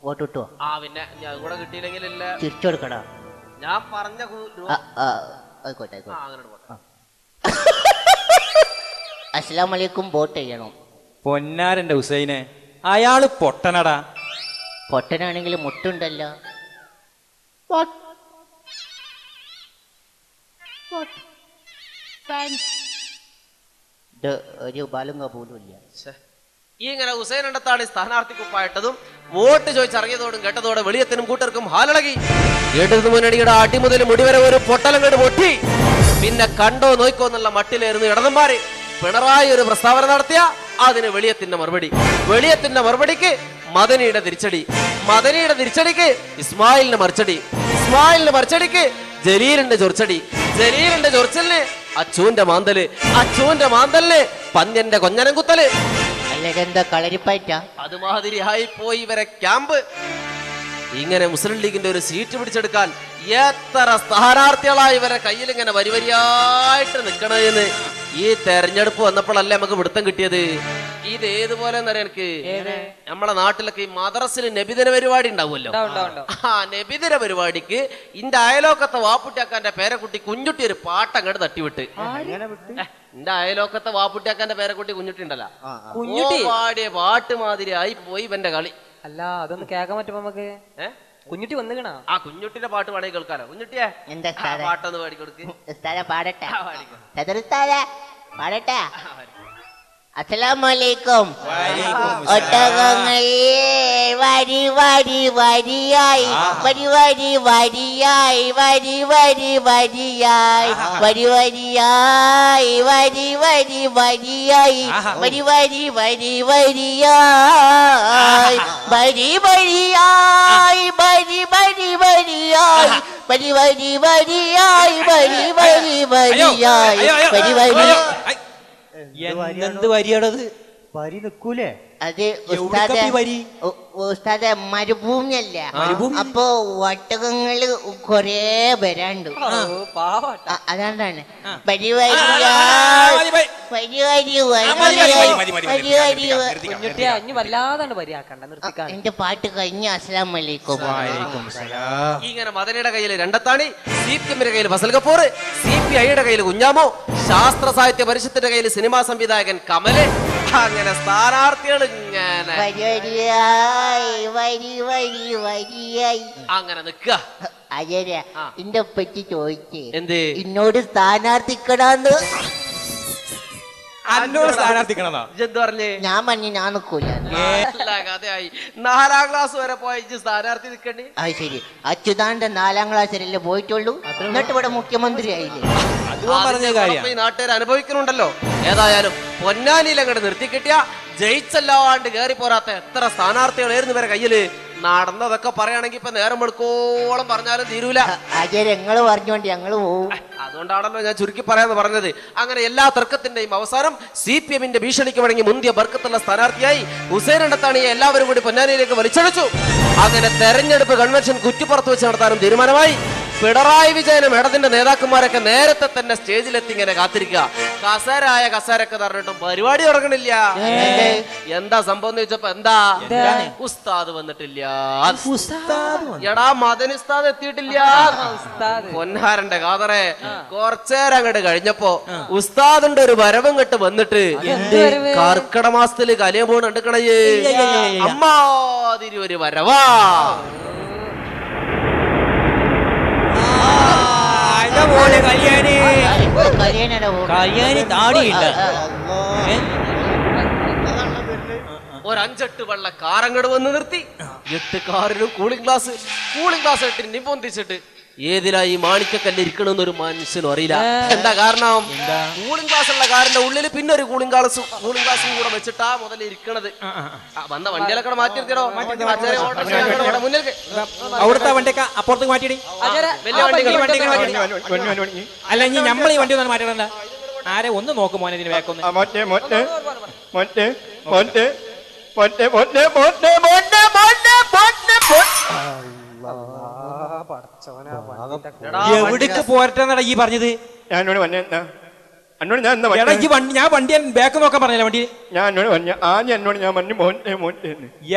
Vote കിട്ടുവോ? ആ പിന്നെ ഞാൻ കൂടെ കിട്ടിയില്ലെങ്കിൽ തിരിച്ചു കൊടുക്കടാ. ഞാൻ പറഞ്ഞ ആയിക്കോട്ടെ. അസ്സലാമു അലൈക്കും. വോട്ട് ചെയ്യണം. പൊന്നാരന്റെ ഹുസൈനെ, അയാള് പൊട്ടനടാ. പൊട്ടനാണെങ്കിൽ മുട്ടുണ്ടല്ലോ. ഒരു ബാലുങ്ക പോലും ഇല്ല. ഈ ഇങ്ങനെ ഹുസൈൻ എണ്ണത്താണ് സ്ഥാനാർത്ഥിക്കുപ്പായിട്ടതും വോട്ട് ചോദിച്ചിറങ്ങിയതോടും കേട്ടതോടെ വെളിയത്തിനും കൂട്ടർക്കും ഹാലളകി. ഇടതു മുന്നണിയുടെ അടിമുതൽ മുടിവരെ ഒരു പൊട്ടലങ്ങട് പൊട്ടി. പിന്നെ കണ്ടോ നോക്കോ എന്നുള്ള മട്ടിലായിരുന്നു ഇടതുമാര്. പിണറായി ഒരു പ്രസ്താവന നടത്തിയ അതിന് വെളിയത്തിന്റെ മറുപടി. വെളിയത്തിന്റെ മറുപടിക്ക് മദനിയുടെ തിരിച്ചടി. മദനിയുടെ തിരിച്ചടിക്ക് ഇസ്മായിലിന്റെ മറിച്ചടി. ഇസ്മായിലിന്റെ മറിച്ചടിക്ക് ജലീലിന്റെ ചൊറിച്ചടി. ജലീലിന്റെ ചൊറിച്ചലിന് അച്ചൂന്റെ മാന്തല്. അച്ചൂന്റെ മാന്തലിന് പന്യന്റെ കൊഞ്ഞനം കുത്തല്. എന്താ കളരിപ്പയറ്റ? അതുമാതിരിയായി പോയി ഇവരെ ക്യാമ്പ്. ഇങ്ങനെ മുസ്ലിം ലീഗിന്റെ ഒരു സീറ്റ് പിടിച്ചെടുക്കാൻ എത്ര സ്ഥാനാർത്ഥികളായി ഇവരെ കയ്യിൽ ഇങ്ങനെ വരിവരിയായിട്ട് നിൽക്കണമെന്ന് ഈ തെരഞ്ഞെടുപ്പ് വന്നപ്പോഴല്ലേ നമുക്ക് പിടുത്തം കിട്ടിയത്. ഇത് ഏതുപോലെ എന്നറിയാം എനിക്ക്. നമ്മളെ നാട്ടിലൊക്കെ ഈ മദ്രസിൽ നബിദിന പരിപാടി ഉണ്ടാവുമല്ലോ. ആ നബിദിന പരിപാടിക്ക് ഇന്റെ അയലോക്കത്തെ വാപ്പുട്ടിയാക്കാന്റെ പേരക്കുട്ടി കുഞ്ഞുട്ടി ഒരു പാട്ടങ്ങോട്ട് തട്ടിവിട്ട്. എന്റെ അയലോക്കത്തെ വാപ്പുട്ടിയാക്കാന്റെ പേരക്കുട്ടി കുഞ്ഞുട്ടി ഉണ്ടല്ലോ, കുഞ്ഞുട്ടി പാടിയ പാട്ട് മാതിരി ആയി പോയി ഇവന്റെ കളി. അല്ല അതൊന്ന് കേൾക്കാൻ പറ്റുമോ നമുക്ക്? കുഞ്ഞുട്ടി വന്നിക്കണ? ആ കുഞ്ഞുട്ടിന്റെ പാട്ട് വേണമെങ്കിൽ കേൾക്കാലോ. കുഞ്ഞുട്ടിയെ എന്താ പാട്ടൊന്ന് പാടിക്കൊടുക്ക്. പാടട്ടെ പാടട്ടെ. അസ്സലാമലൈക്കും. ഒട്ടകങ്ങൾ വരി വരി വരിയായി വരി വരി വരിയായി വരി വരി വരിയായി വരി വരിയായി വരി വരി വരിയായി വരി വരി വരി വരിയായി വരി വരിയായി വരി വരി വരിയായി വരി വരി വരിയായി വരി വരി വരിയായി വരി വരി. എന്ത് വരിയാണത്? വരി നിക്കൂലേ? അത് ഉസ്താദെ മരുഭൂമിയല്ല. അപ്പൊ ഒട്ടകങ്ങള് കൊറേ വരാണ്ട്. അതാണ് വരി എന്റെ പാട്ട് കഴിഞ്ഞ. അസ്സലാമു അലൈക്കും. ഇങ്ങനെ മദനിയുടെ കയ്യിൽ രണ്ടത്താണി, സിപിഎമ്മിന്റെ കയ്യിൽ ഫസൽ കപൂർ, സിപിഐയുടെ കയ്യിൽ കുഞ്ഞാമോ, ശാസ്ത്ര സാഹിത്യ പരിഷത്തിന്റെ കയ്യിൽ സിനിമാ സംവിധായകൻ കമല്. അങ്ങനെ സ്ഥാനാർത്ഥികൾ ഇങ്ങനെ അങ്ങനെ നിക്ക. അയ്യരാ എന്റെ പറ്റി ചോദിച്ചേ എന്ത്? എന്നോട് സ്ഥാനാർത്ഥിക്കണമെന്ന്. ഞാൻ പറഞ്ഞു ഞാൻ നിക്കൂല. കഥയായി 4ാം ക്ലാസ് വരെ പോയി സ്ഥാനാർത്ഥി നിക്കണ്ടി. അത് ശരി. അച്യുതാന്റെ 4ാം ക്ലാസ്സിലല്ലേ പോയിട്ടുള്ളൂ. എന്നിട്ട് ഇവിടെ മുഖ്യമന്ത്രി ആയില്ലേ? ഈ നാട്ടുകാർ അനുഭവിക്കുന്നുണ്ടല്ലോ. ഏതായാലും പൊന്നാനിയിൽ അങ്ങോട്ട് നിർത്തിക്കിട്ടിയ ജയിച്ചല്ലാണ്ട് കയറി പോരാത്ത എത്ര സ്ഥാനാർത്ഥികളായിരുന്നു ഇവരെ കയ്യില്. നടന്നതൊക്കെ പറയുകയാണെങ്കിൽ ഇപ്പൊ നേരം വെളുക്കോളം പറഞ്ഞാലും തീരൂല. ഞങ്ങള് പറഞ്ഞോണ്ട് ഞങ്ങള് പോവും. അതുകൊണ്ടാണല്ലോ ഞാൻ ചുരുക്കി പറയാന്ന് പറഞ്ഞത്. അങ്ങനെ എല്ലാ തർക്കത്തിന്റെയും അവസാനം സിപിഎമ്മിന്റെ ഭീഷണിക്ക് വഴങ്ങി മുന്തിയ ബർക്കത്തുള്ള സ്ഥാനാർത്ഥിയായി ഹുസൈൻ എണ്ണത്താണിയെ എല്ലാവരും കൂടി പൊന്നാനിയിലേക്ക് വലിച്ചഴച്ചു. അങ്ങനെ തെരഞ്ഞെടുപ്പ് കൺവെൻഷൻ കുറ്റിപ്പുറത്ത് വെച്ച് നടത്താനും തീരുമാനമായി. പിണറായി വിജയനും ഇടതിന്റെ നേതാക്കന്മാരൊക്കെ നേരത്തെ തന്നെ സ്റ്റേജിലെത്തി ഇങ്ങനെ കാത്തിരിക്കുക. കസേരായ കസേരൊക്കെ പറഞ്ഞിട്ടും പരിപാടി തുടങ്ങണില്ല. എന്താ സംഭവം എന്ന് ചോദിച്ചപ്പോ എന്താ ഉസ്താദ് വന്നിട്ടില്ല. എടാ മദനി ഉസ്താദ് എത്തിയിട്ടില്ല. പൊന്നാരന്റെ കാതറെ കുറച്ചേരം അങ്ങോട്ട് കഴിഞ്ഞപ്പോ ഉസ്താദിന്റെ ഒരു വരവും കെട്ട് വന്നിട്ട് കർക്കിട മാസത്തില് കലിയ പോണ് കണ്ടിക്കണേ. അമ്മാതിരി ഒരു വരവാ. ഒരു 5-8 വെള്ള കാറങ്ങട് വന്ന് നിർത്തി. 8 കാറിനും കൂളിംഗ് ഗ്ലാസ് ഇട്ടിന് പൊന്തിച്ചിട്ട് ഏതിലായി മാണിക്കക്കല്ല് ഇരിക്കണമെന്നൊരു മനുഷ്യനും അറിയില്ല. എന്താ കാരണം? കൂളിംഗ് ഗ്ലാസ് ഉള്ള കാറിന്റെ ഉള്ളിൽ പിന്നെ ഒരു കൂളിംഗ് ഗ്ലാസും കൂടെ വെച്ചിട്ടാ മുതൽ ഇരിക്കണത്. വന്ന വണ്ടികളൊക്കെ മാറ്റിയിരുത്തിയോ? മുന്നിലേക്ക് അവിടുത്തെ വണ്ടിയൊക്കെ അപ്പുറത്തേക്ക് മാറ്റിയിടി. അല്ല ഇനി നമ്മൾ ഈ വണ്ടി ഒന്നും മാറ്റണ്ട. ആരെ ഒന്ന് നോക്കും മോനെ ഇതിന് വേക്കൊന്ന്. എവിടേക്ക് പോരട്ടെന്നടാ ഈ പറഞ്ഞത്? ഞാനോട് വന്നെ എന്നോട് ഞാൻ എന്താ എടാ ഈ വണ്ടി ഞാൻ വണ്ടി ബാക്ക് നോക്കാൻ പറഞ്ഞില്ല വണ്ടി ഞാൻ എന്നോട് പറഞ്ഞ ആദ്യം എന്നോട് ഞാൻ പറഞ്ഞു മോനെ മോനെ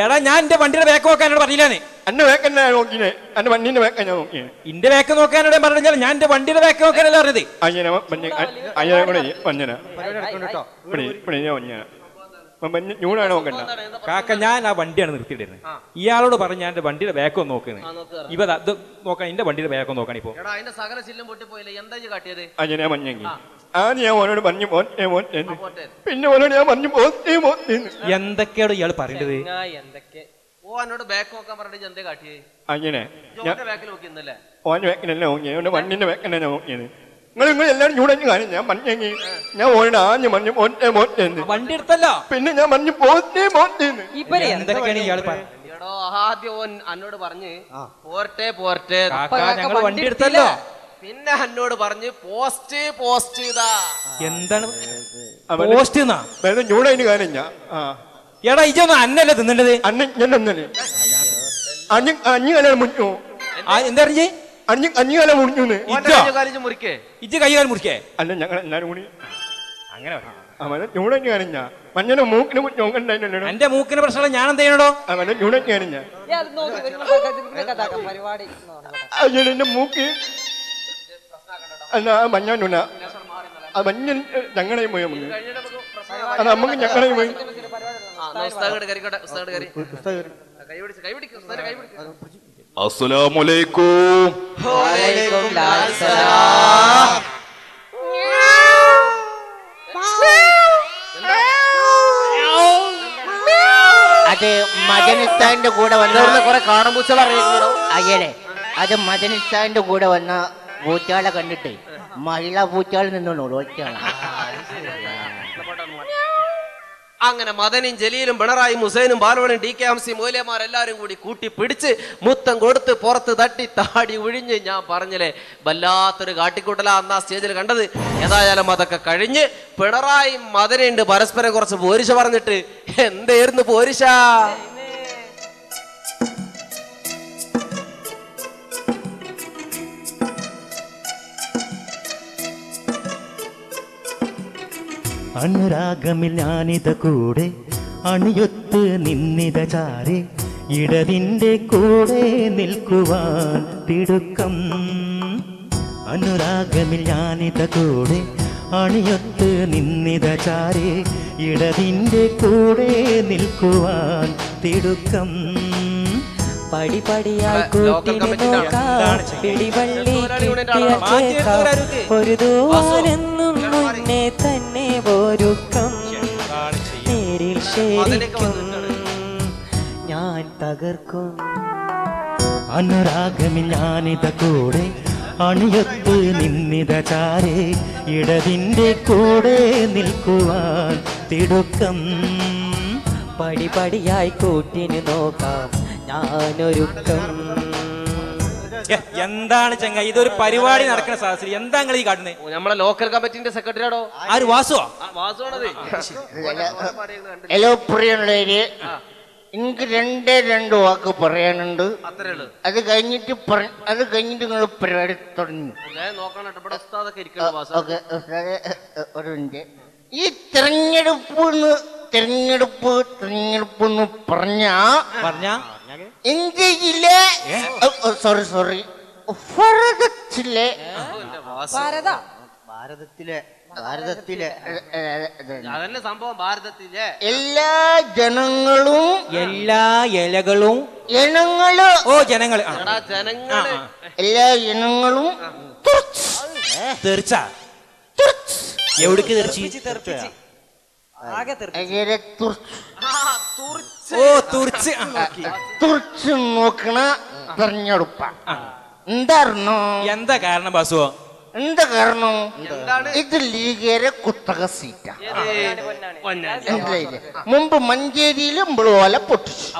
എടാ ഞാൻ എന്റെ വണ്ടിയുടെ ബാക്ക് നോക്കാൻ എന്നോട് പറഞ്ഞില്ലാന്ന് എന്റെ വേക്കന്നെ നോക്കിനെ എന്റെ വണ്ടിന്റെ വേക്ക ഞാൻ നോക്കിയെ എന്റെ ബാക്ക് നോക്കാനോട് പറഞ്ഞാൽ ഞാൻ എന്റെ വണ്ടിയുടെ ബാക്ക് നോക്കാനല്ല പറഞ്ഞത് അയ്യനെ അയ്യനെ കൂടെ വഞ്ഞന ഇവിടെ ഞാൻ വഞ്ഞന ഞൂടാണ് നോക്കണ്ട കാക്ക ഞാൻ ആ വണ്ടിയാണ് നിർത്തിയിട്ടിരുന്നത് ഇയാളോട് പറഞ്ഞ് ഞാൻ എന്റെ വണ്ടിയുടെ ബാക്ക് ഒന്ന് നോക്കുന്നത് ഇവ അത് നോക്കാൻ എന്റെ വണ്ടിയുടെ ബാക്ക് ഒന്ന് നോക്കാൻ ഇപ്പൊ അയ്യനെ മഞ്ഞെങ്കിൽ ആദ്യം ഞാൻ ഓനോട് പറഞ്ഞു മോനെ മോനെ പിന്നെ ഓനോട് ഞാൻ പറഞ്ഞു മോനെ മോനെ എന്തൊക്കെയാണ് ഇയാൾ പറയേണ്ടത് അങ്ങനെ ഓന്റെ വേക്കനല്ല നോക്കിയത് ഓന്റെ വണ്ടിന്റെ വേക്കനെ നോക്കിയത് നിങ്ങൾ എല്ലാവരും ചൂടഞ്ഞു കാര്യം ഞാൻ പറഞ്ഞെങ്കിൽ ഞാൻ ഓനോട് ആദ്യം പറഞ്ഞു മോനെ മോനെ വണ്ടി എടുത്തല്ല പിന്നെ ഞാൻ പറഞ്ഞു പോത്തേ പോത്തേ എന്തൊക്കെയാണ് ഇയാൾ ആദ്യം എന്നോട് പറഞ്ഞ് പോർട്ടെ പോർട്ടെ ഞങ്ങൾ വണ്ടി എടുത്തല്ലോ പിന്നെ എന്നോട് പറഞ്ഞ് പോസ്റ്റ് പോസ്റ്റ് ചെയ്താ എന്താണ് പോസ്റ്റ് ചൂടതിന് കാര്യം ഞാൻ എടാ ഇജൊന്നും അന്നല്ലേ തിന്നേണ്ടത് അന്നല്ലേ അഞ്ഞുകാലം മുറിഞ്ഞു എന്താ പറഞ്ഞേ അഞ്ഞുകാലം മുറിഞ്ഞു മുറിക്കേ ഇജ്ജ് കൈകാലം മുറിക്കേ അല്ല ഞങ്ങൾ എല്ലാരും കൂടി അങ്ങനെ അവനെ ചൂടഞ്ഞു കാര്യം ഞാൻ മഞ്ഞനെ മൂക്കിനെ നോക്കണ്ടായില്ലോ എന്റെ മൂക്കിന് പ്രശ്നം ഞാൻ എന്ത് ചെയ്യണോ അവനെ ചൂടഞ്ഞു കാര്യം ഞാൻ അയ്യന്റെ മൂക്ക് അല്ല മഞ്ഞാനുന ആ മഞ്ഞൻ ഞങ്ങളെയും പോയി നമുക്ക് അത് നമുക്ക് ഞങ്ങളെയും പോയി അസ്സലാമലൈക്കും. അത് മദനിസ്ഥാന്റെ കൂടെ വന്ന കുറെ കാണുമ്പൂച്ചകൾ അറിയിക്കണോ അയ്യനെ അത് മദനിസ്ഥാന്റെ കൂടെ വന്ന പൂച്ചാളെ കണ്ടിട്ട് മഹിളാ പൂച്ചാളിൽ നിന്നുള്ളൂ ഒറ്റയാണ്. അങ്ങനെ മദനും ജലീലും പിണറായും ഹുസൈനും ബാലവനും ടി കെ ഹംസി മൂലയമാരെല്ലാരും കൂടി കൂട്ടി പിടിച്ച് മുത്തം കൊടുത്ത് പുറത്ത് തട്ടി താടി ഒഴിഞ്ഞ് ഞാൻ പറഞ്ഞില്ലേ വല്ലാത്തൊരു കാട്ടിക്കൂട്ടല അന്നാ സ്റ്റേജിൽ കണ്ടത്. ഏതായാലും അതൊക്കെ കഴിഞ്ഞ് പിണറായും മദനുണ്ട് പരസ്പരം കുറച്ച് പോരിശ പറഞ്ഞിട്ട് എന്തായിരുന്നു പോരിശ? അനുരാഗമിൽ ഞാനിത കൂടെ അണിയൊത്ത് നിന്നിത ചാരെ ഇടതിൻ്റെ കൂടെ നിൽക്കുവാൻ തിടുക്കം. അനുരാഗമിൽ ഞാനിത കൂടെ അണിയൊത്ത് നിന്നിത ചാരെ ഇടതിൻ്റെ കൂടെ നിൽക്കുവാൻ തിടുക്കം. പടിപടിയായി കൂട്ടിന് നോക്കാം പിടിവള്ളി ഒരു ദൂരെന്നും മുന്നേ തന്നെ ഒരുക്കം നേരിൽ ശരിക്കും ഞാൻ തകർക്കും. അനുരാഗമിൽ ഞാനിത കൂടെ അണിയൊത്ത് നിന്നിത ചാരെ ഇടതിൻ്റെ കൂടെ നിൽക്കുവാൻ തിടുക്കം. പടിപടിയായി കൂട്ടിന് നോക്കാം ഞാനൊരുക്കം. എന്താണ് ചങ്ങ ഇതൊരു പരിപാടി നടക്കുന്ന സാഹചര്യം എന്താ നിങ്ങൾ ഈ കാട്ടുന്നത്? നമ്മളെ ലോക്കൽ കമ്മിറ്റിന്റെ സെക്രട്ടറിയാടോ ആര് വാസുവാ? വാസുവാണത്. ഹലോ പ്രിയമുള്ളവര്, എനിക്ക് രണ്ട് വാക്ക് പറയാനുണ്ട്. അത് കഴിഞ്ഞിട്ട് നിങ്ങൾ പരിപാടി തുടങ്ങി. ഒരു മിനിറ്റ്. ഈ തെരഞ്ഞെടുപ്പ് എന്ന് പറഞ്ഞ ഇന്ത്യയിലെ സോറി ഭാരതത്തിലെ സംഭവം ഭാരതത്തിലെ എല്ലാ ജനങ്ങളും എല്ലാ ഇലകളും ജനങ്ങള് എല്ലാ ജനങ്ങളും തെറിച്ച എവിടേക്ക് തെറിച്ച് തുറച്ച് നോക്കണ തെരഞ്ഞെടുപ്പ. എന്താ കാരണം ബാസുവോ? എന്താ കാരണം? ഇത് ലീഗേരെ കുത്തക സീറ്റാ. മുമ്പ് മഞ്ചേരിയിൽ ഇമ്പളോല പൊട്ടിച്ചു.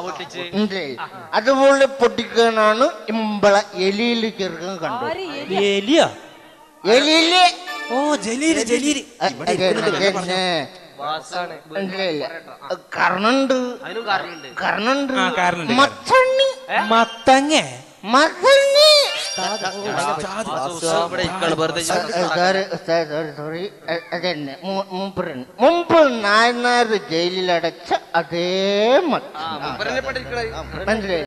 അതുപോലെ പൊട്ടിക്കാനാണ് ഇമ്പള എലിയിൽ ചെറുക്കം കണ്ടത്. എലിയില് കർണുണ്ട്. സോറി അതന്നെ മുമ്പ് നായനാർ ജയിലിലടച്ച അതേ മനസ്സിലായി.